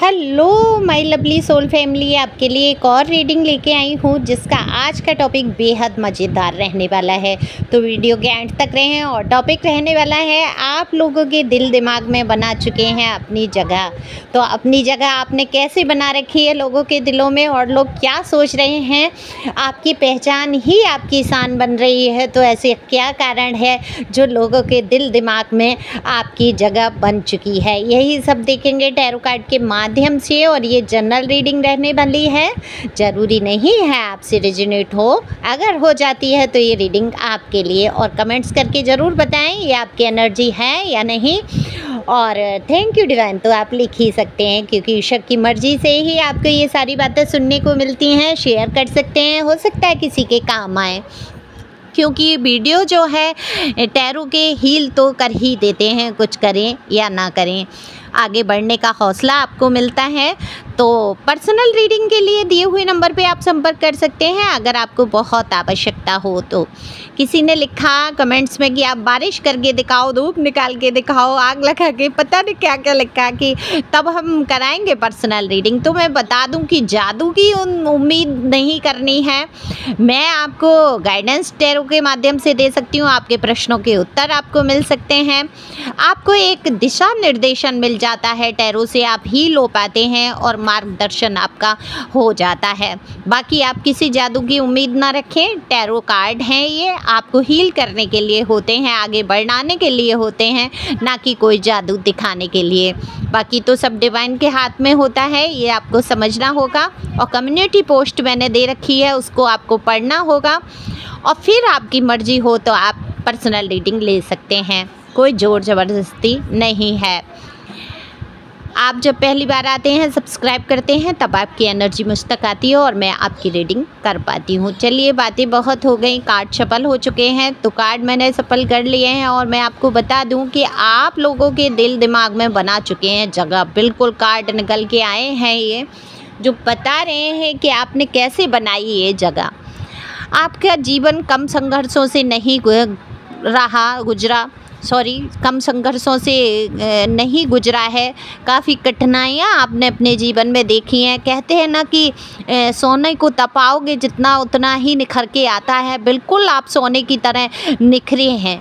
Hello my lovely soul family, आपके लिए एक और रीडिंग लेके आई हूँ जिसका आज का टॉपिक बेहद मज़ेदार रहने वाला है। तो वीडियो के एंड तक रहें। और टॉपिक रहने वाला है, आप लोगों के दिल दिमाग में बना चुके हैं अपनी जगह। तो अपनी जगह आपने कैसे बना रखी है लोगों के दिलों में, और लोग क्या सोच रहे हैं, आपकी पहचान ही आपकी शान बन रही है। तो ऐसे क्या कारण है जो लोगों के दिल दिमाग में आपकी जगह बन चुकी है, यही सब देखेंगे टैरो कार्ड के माध्यम से। और ये जनरल रीडिंग रहने वाली है, ज़रूरी नहीं है आपसे रेजोनेट हो। अगर हो जाती है तो ये रीडिंग आपके लिए। और कमेंट्स करके ज़रूर बताएं ये आपकी एनर्जी है या नहीं। और थैंक यू डिवाइन तो आप लिख ही सकते हैं, क्योंकि ईश्वर की मर्ज़ी से ही आपको ये सारी बातें सुनने को मिलती हैं। शेयर कर सकते हैं, हो सकता है किसी के काम आए, क्योंकि वीडियो जो है टैरो के हील तो कर ही देते हैं, कुछ करें या ना करें, आगे बढ़ने का हौसला आपको मिलता है। तो पर्सनल रीडिंग के लिए दिए हुए नंबर पे आप संपर्क कर सकते हैं अगर आपको बहुत आवश्यकता हो तो। किसी ने लिखा कमेंट्स में कि आप बारिश करके दिखाओ, धूप निकाल के दिखाओ, आग लगा के, पता नहीं क्या क्या लिखा, कि तब हम कराएंगे पर्सनल रीडिंग। तो मैं बता दूं कि जादू की उम्मीद नहीं करनी है। मैं आपको गाइडेंस टैरो के माध्यम से दे सकती हूँ, आपके प्रश्नों के उत्तर आपको मिल सकते हैं, आपको एक दिशा निर्देशन मिल जाता है टैरो से, आप हील हो पाते हैं और मार्गदर्शन आपका हो जाता है। बाकी आप किसी जादू की उम्मीद ना रखें। टैरो कार्ड हैं, ये आपको हील करने के लिए होते हैं, आगे बढ़ाने के लिए होते हैं, ना कि कोई जादू दिखाने के लिए। बाकी तो सब डिवाइन के हाथ में होता है, ये आपको समझना होगा। और कम्युनिटी पोस्ट मैंने दे रखी है, उसको आपको पढ़ना होगा, और फिर आपकी मर्जी हो तो आप पर्सनल रीडिंग ले सकते हैं। कोई ज़ोर ज़बरदस्ती नहीं है। आप जब पहली बार आते हैं, सब्सक्राइब करते हैं, तब आपकी एनर्जी मुझ तक आती है और मैं आपकी रीडिंग कर पाती हूँ। चलिए, बातें बहुत हो गई, कार्ड शफल हो चुके हैं, तो कार्ड मैंने शफल कर लिए हैं। और मैं आपको बता दूं कि आप लोगों के दिल दिमाग में बना चुके हैं जगह। बिल्कुल कार्ड निकल के आए हैं ये, जो बता रहे हैं कि आपने कैसे बनाई ये जगह। आपका जीवन कम संघर्षों से नहीं कम संघर्षों से नहीं गुजरा है। काफ़ी कठिनाइयाँ आपने अपने जीवन में देखी हैं। कहते हैं ना कि सोने को तपाओगे जितना उतना ही निखर के आता है। बिल्कुल आप सोने की तरह निखरे हैं,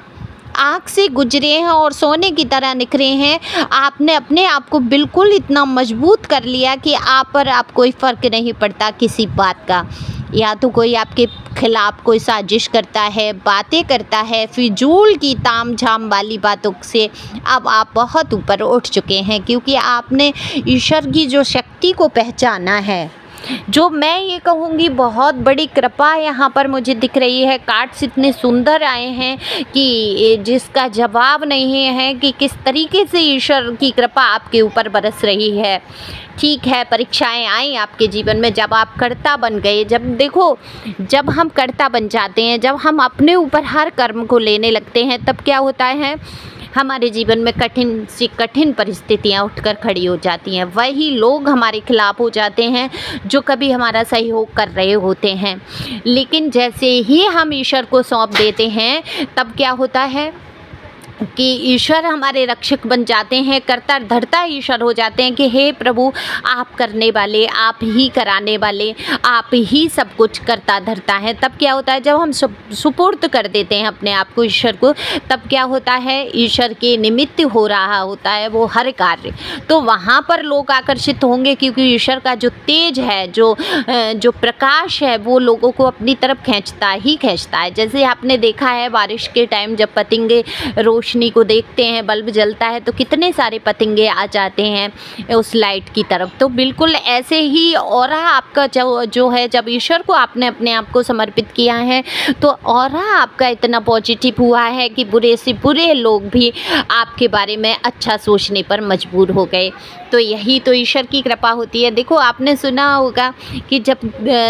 आग से गुजरे हैं और सोने की तरह निखरे हैं। आपने अपने आप को बिल्कुल इतना मजबूत कर लिया कि आप पर आप कोई फ़र्क नहीं पड़ता किसी बात का। या तो कोई आपके खिलाफ कोई साजिश करता है, बातें करता है, फिजूल की ताम झाम वाली बातों से अब आप बहुत ऊपर उठ चुके हैं, क्योंकि आपने ईश्वर की जो शक्ति को पहचाना है। जो मैं ये कहूँगी बहुत बड़ी कृपा यहाँ पर मुझे दिख रही है। कार्ड्स इतने सुंदर आए हैं कि जिसका जवाब नहीं है कि किस तरीके से ईश्वर की कृपा आपके ऊपर बरस रही है। ठीक है, परीक्षाएं आई आपके जीवन में, जब आप कर्ता बन गए। जब देखो, जब हम कर्ता बन जाते हैं, जब हम अपने ऊपर हर कर्म को लेने लगते हैं, तब क्या होता है, हमारे जीवन में कठिन सी कठिन परिस्थितियाँ उठकर खड़ी हो जाती हैं। वही लोग हमारे खिलाफ हो जाते हैं जो कभी हमारा सहयोग कर रहे होते हैं। लेकिन जैसे ही हम ईश्वर को सौंप देते हैं, तब क्या होता है कि ईश्वर हमारे रक्षक बन जाते हैं, करता धरता ईश्वर हो जाते हैं कि हे प्रभु, आप करने वाले, आप ही कराने वाले, आप ही सब कुछ करता धरता है। तब क्या होता है, जब हम सुपुर्द कर देते हैं अपने आप को ईश्वर को, तब क्या होता है, ईश्वर के निमित्त हो रहा होता है वो हर कार्य। तो वहाँ पर लोग आकर्षित होंगे, क्योंकि ईश्वर का जो तेज है, जो प्रकाश है, वो लोगों को अपनी तरफ खींचता ही खींचता है। जैसे आपने देखा है बारिश के टाइम जब पतंगे रोशनी को देखते हैं, बल्ब जलता है, तो कितने सारे पतंगे आ जाते हैं उस लाइट की तरफ। तो बिल्कुल ऐसे ही ऑरा आपका जो है, जब ईश्वर को आपने अपने आप को समर्पित किया है, तो ऑरा आपका इतना पॉजिटिव हुआ है कि बुरे से बुरे लोग भी आपके बारे में अच्छा सोचने पर मजबूर हो गए। तो यही तो ईश्वर की कृपा होती है। देखो, आपने सुना होगा कि जब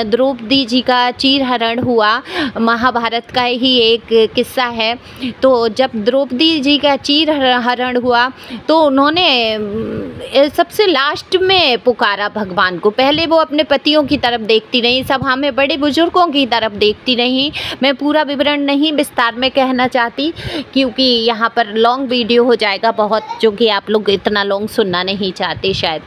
द्रौपदी जी का चीरहरण हुआ, महाभारत का ही एक किस्सा है। तो जब द्रौपदी जी का चीरहरण हुआ, तो उन्होंने सबसे लास्ट में पुकारा भगवान को। पहले वो अपने पतियों की तरफ देखती रही, सभा में बड़े बुजुर्गों की तरफ देखती रही। मैं पूरा विवरण नहीं विस्तार में कहना चाहती क्योंकि यहाँ पर लॉन्ग वीडियो हो जाएगा बहुत, जो कि आप लोग इतना लॉन्ग सुनना नहीं चाहते शायद।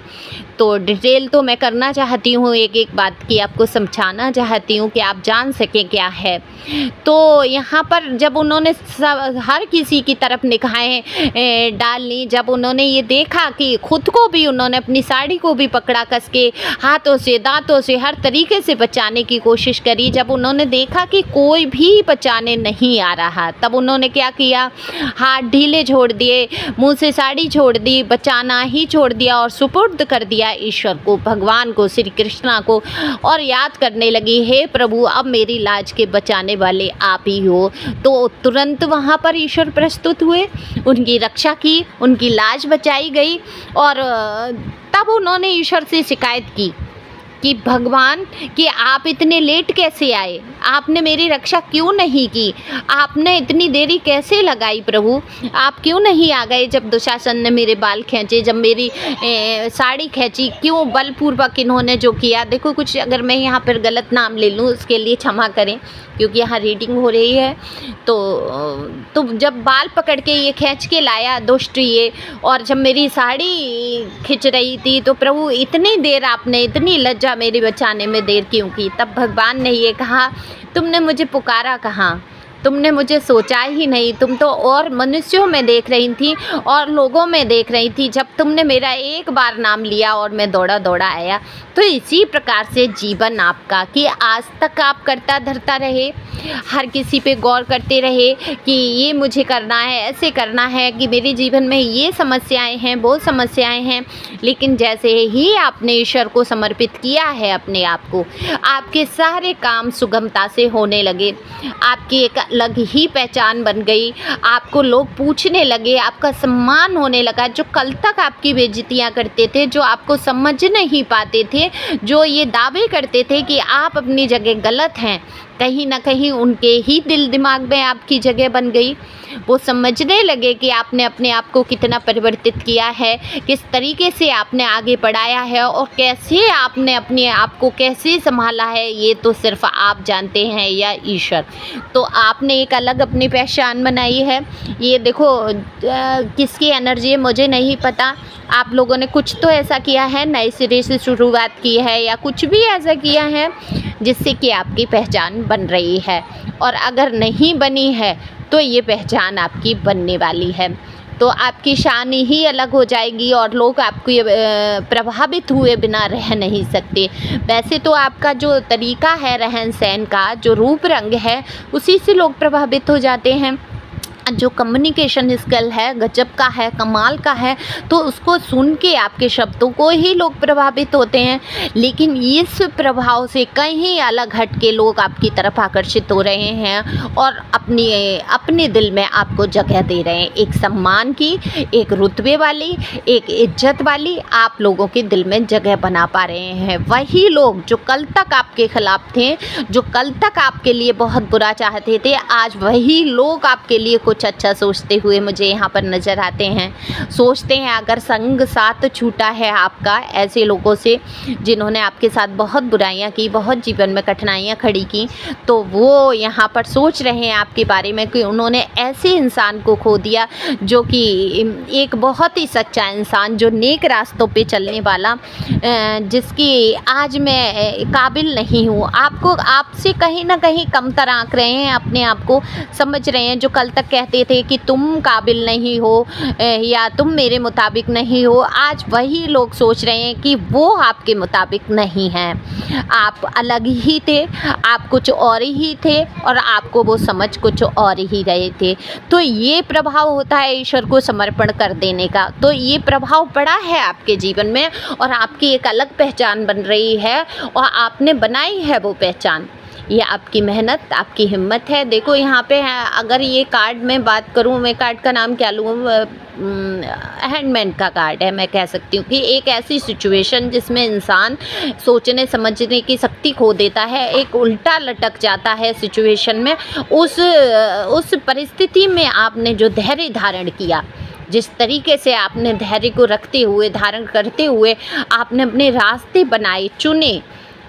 तो डिटेल तो मैं करना चाहती हूँ, एक एक बात की आपको समझाना चाहती हूँ कि आप जान सकें क्या है। तो यहाँ पर जब उन्होंने हर किसी की तरफ निगाहें डाल ली, जब उन्होंने ये देखा कि खुद को भी उन्होंने अपनी साड़ी को भी पकड़ा कस के, हाथों से दांतों से हर तरीके से बचाने की कोशिश करी, जब उन्होंने देखा कि कोई भी बचाने नहीं आ रहा, तब उन्होंने क्या किया, हाथ ढीले छोड़ दिए, मुँह से साड़ी छोड़ दी, बचाना ही छोड़ दिया और सुपुर्द कर दिया ईश्वर को, भगवान को, श्री कृष्णा को, और याद करने लगी, हे प्रभु अब मेरी लाज के बचाने वाले आप ही हो। तो तुरंत वहाँ पर ईश्वर प्रस्तुत हुए, उनकी रक्षा की, उनकी लाज बचाई गई। और तब उन्होंने ईश्वर से शिकायत की कि भगवान कि आप इतने लेट कैसे आए, आपने मेरी रक्षा क्यों नहीं की, आपने इतनी देरी कैसे लगाई प्रभु, आप क्यों नहीं आ गए जब दुशासन ने मेरे बाल खींचे, जब मेरी साड़ी खींची, क्यों बलपूर्वक इन्होंने जो किया। देखो कुछ अगर मैं यहाँ पर गलत नाम ले लूँ उसके लिए क्षमा करें क्योंकि यहाँ रीडिंग हो रही है। तो जब बाल पकड़ के ये खींच के लाया दुष्ट ये, और जब मेरी साड़ी खिंच रही थी तो प्रभु इतनी देर आपने, इतनी लज्जा मेरे बचाने में देर क्यों की। तब भगवान ने ये कहा, तुमने मुझे पुकारा कहाँ, तुमने मुझे सोचा ही नहीं, तुम तो और मनुष्यों में देख रही थी और लोगों में देख रही थी, जब तुमने मेरा एक बार नाम लिया और मैं दौड़ा दौड़ा आया। तो इसी प्रकार से जीवन आपका कि आज तक आप करता धरता रहे, हर किसी पे गौर करते रहे कि ये मुझे करना है, ऐसे करना है, कि मेरे जीवन में ये समस्याएं हैं, वो समस्याएं हैं, लेकिन जैसे ही आपने ईश्वर को समर्पित किया है अपने आप को, आपके सारे काम सुगमता से होने लगे, आपकी एक अलग ही पहचान बन गई, आपको लोग पूछने लगे, आपका सम्मान होने लगा। जो कल तक आपकी बेइज्जतियां करते थे, जो आपको समझ नहीं पाते थे, जो ये दावे करते थे कि आप अपनी जगह गलत हैं, कहीं ना कहीं उनके ही दिल दिमाग में आपकी जगह बन गई। वो समझने लगे कि आपने अपने आप को कितना परिवर्तित किया है, किस तरीके से आपने आगे बढ़ाया है और कैसे आपने अपने आप को कैसे संभाला है, ये तो सिर्फ आप जानते हैं या ईश्वर। तो आपने एक अलग अपनी पहचान बनाई है। ये देखो किसकी एनर्जी है मुझे नहीं पता, आप लोगों ने कुछ तो ऐसा किया है, नए सिरे से शुरुआत की है या कुछ भी ऐसा किया है जिससे कि आपकी पहचान बन रही है, और अगर नहीं बनी है तो ये पहचान आपकी बनने वाली है। तो आपकी शान ही अलग हो जाएगी और लोग आपको ये प्रभावित हुए बिना रह नहीं सकते। वैसे तो आपका जो तरीका है रहन सहन का, जो रूप रंग है, उसी से लोग प्रभावित हो जाते हैं। जो कम्युनिकेशन स्किल है गजब का है, कमाल का है, तो उसको सुन के आपके शब्दों को ही लोग प्रभावित होते हैं। लेकिन इस प्रभाव से कहीं अलग हट के लोग आपकी तरफ आकर्षित हो रहे हैं और अपने दिल में आपको जगह दे रहे हैं, एक सम्मान की, एक रुतबे वाली, एक इज्जत वाली आप लोगों के दिल में जगह बना पा रहे हैं। वही लोग जो कल तक आपके खिलाफ थे, जो कल तक आपके लिए बहुत बुरा चाहते थे, आज वही लोग आपके लिए कुछ अच्छा सोचते हुए मुझे यहाँ पर नज़र आते हैं। सोचते हैं अगर संग साथ छूटा है आपका ऐसे लोगों से जिन्होंने आपके साथ बहुत बुराइयाँ की, बहुत जीवन में कठिनाइयाँ खड़ी की, तो वो यहाँ पर सोच रहे हैं आपके बारे में कि उन्होंने ऐसे इंसान को खो दिया जो कि एक बहुत ही सच्चा इंसान, जो नेक रास्तों पे चलने वाला, जिसकी आज मैं काबिल नहीं हूँ। आपसे कहीं ना कहीं कमतर आंक रहे हैं, अपने आप को समझ रहे हैं। जो कल तक कहते थे कि तुम काबिल नहीं हो या तुम मेरे मुताबिक नहीं हो, आज वही लोग सोच रहे हैं कि वो आपके मुताबिक नहीं हैं। आप अलग ही थे, आप कुछ और ही थे और आपको वो समझ कुछ और ही रहे थे। तो ये प्रभाव होता है ईश्वर को समर्पण कर देने का। तो ये प्रभाव पड़ा है आपके जीवन में और आपकी एक अलग पहचान बन रही है और आपने बनाई है वो पहचान। ये आपकी मेहनत, आपकी हिम्मत है। देखो यहाँ पे है, अगर ये कार्ड में बात करूँ, मैं कार्ड का नाम क्या लूँ, हैंडमैन का कार्ड है। मैं कह सकती हूँ कि एक ऐसी सिचुएशन जिसमें इंसान सोचने समझने की शक्ति खो देता है, एक उल्टा लटक जाता है सिचुएशन में। उस परिस्थिति में आपने जो धैर्य धारण किया, जिस तरीके से आपने धैर्य को रखते हुए, धारण करते हुए आपने अपने रास्ते बनाए, चुने,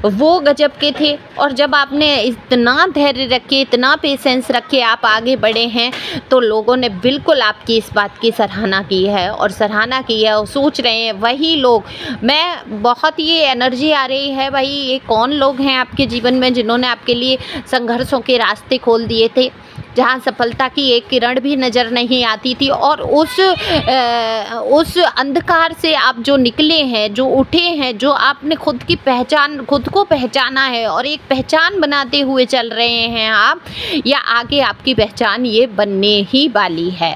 वो गजब के थे। और जब आपने इतना धैर्य रखे, इतना पेशेंस रखे आप आगे बढ़े हैं, तो लोगों ने बिल्कुल आपकी इस बात की सराहना की है और सराहना की है और सोच रहे हैं वही लोग। मैं बहुत ये एनर्जी आ रही है भाई, ये कौन लोग हैं आपके जीवन में जिन्होंने आपके लिए संघर्षों के रास्ते खोल दिए थे, जहाँ सफलता की एक किरण भी नज़र नहीं आती थी, और उस अंधकार से आप जो निकले हैं, जो उठे हैं, जो आपने खुद को पहचाना है और एक पहचान बनाते हुए चल रहे हैं आप, या आगे आपकी पहचान ये बनने ही वाली है।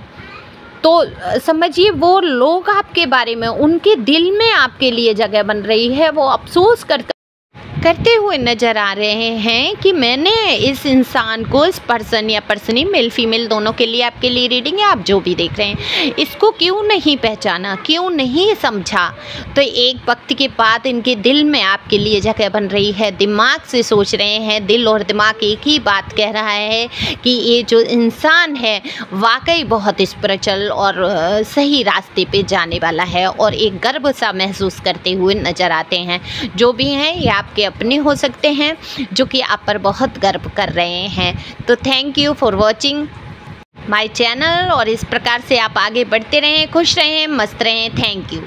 तो समझिए वो लोग आपके बारे में, उनके दिल में आपके लिए जगह बन रही है, वो अफसोस करते हुए नज़र आ रहे हैं कि मैंने इस इंसान को, इस पर्सन या पर्सनी, मेल फीमेल दोनों के लिए आपके लिए रीडिंग है, आप जो भी देख रहे हैं, इसको क्यों नहीं पहचाना, क्यों नहीं समझा। तो एक वक्त के बाद इनके दिल में आपके लिए जगह बन रही है, दिमाग से सोच रहे हैं, दिल और दिमाग एक ही बात कह रहा है कि ये जो इंसान है वाकई बहुत स्पिरिचुअल और सही रास्ते पे जाने वाला है, और एक गर्व सा महसूस करते हुए नज़र आते हैं। जो भी हैं ये आपके अपने हो सकते हैं जो कि आप पर बहुत गर्व कर रहे हैं। तो thank you for watching my channel, और इस प्रकार से आप आगे बढ़ते रहें, खुश रहें, मस्त रहें। Thank you.